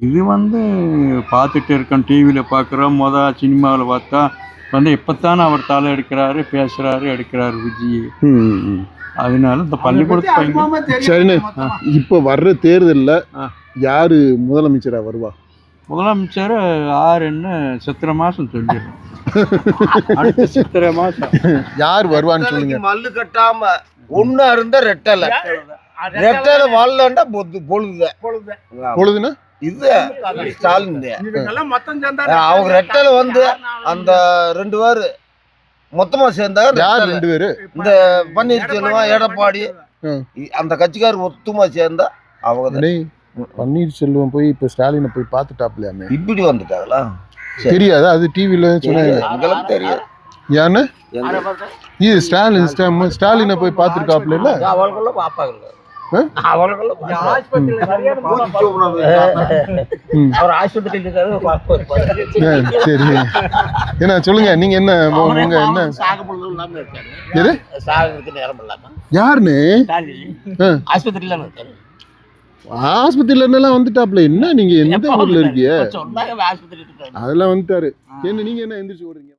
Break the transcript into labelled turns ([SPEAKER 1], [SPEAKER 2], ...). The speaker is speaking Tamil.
[SPEAKER 1] இது பார்த்துட்டு இருக்கோம். டிவியில பார்க்குறோம். சினிமாவில் பார்த்தா இப்போத்தானே அவர் தலை எடுக்கிறாரு, பேசுகிறாரு, எடுக்கிறாரு விஜய். அதனால இந்த பள்ளிக்கூடத்து
[SPEAKER 2] சரிண்ணே, இப்போ வர்ற தேர்தலில் யாரு முதலமைச்சரா வருவா?
[SPEAKER 1] முதலமைச்சர் ஆறுன்னு சித்திரை மாதம் சொல்லிடுறோம். அடுத்த சித்திரை மாதம்
[SPEAKER 2] யார் வருவான்னு சொல்லுங்க.
[SPEAKER 3] மல்லு கட்டாம ஒன்னா இருந்தா ரெட்டலை வரலண்டா பொழுதுனா இது ஸ்டாலின் அவங்க ரெட்டலை அந்த 2 பேரு மொத்தமா சேர்ந்தாங்க.
[SPEAKER 2] யார் 2 பேரு?
[SPEAKER 3] இந்த பன்னீர்செல்வம், எடப்பாடி அந்த கட்சிக்காரர் மொத்தமா சேர்ந்தா அவங்க.
[SPEAKER 2] பன்னீர்செல்வம் போய் இப்ப ஸ்டாலினை போய் பார்த்துட்டாப்லையாமே.
[SPEAKER 3] இப்படி வந்துட்டாங்களா
[SPEAKER 2] தெரியாது, அது டிவில சொன்னாங்க.
[SPEAKER 3] தெரியாது
[SPEAKER 2] ஏன்னு இது ஸ்டாலினை போய் பார்த்துருக்காப்ல.
[SPEAKER 3] அவர்களுக்குள்ள பாப்பாங்க
[SPEAKER 2] சரி, என்ன சொல்லுங்க நீங்க, என்ன உங்க என்ன யாருன்னு ஆஸ்பத்திரியில இருந்தெல்லாம் வந்துட்டாப்ல. என்ன நீங்க எந்த ஊர்ல இருக்கீங்க? அதெல்லாம் வந்துட்டாரு. என்ன நீங்க என்ன எந்திரிச்சு ஓடுறீங்க?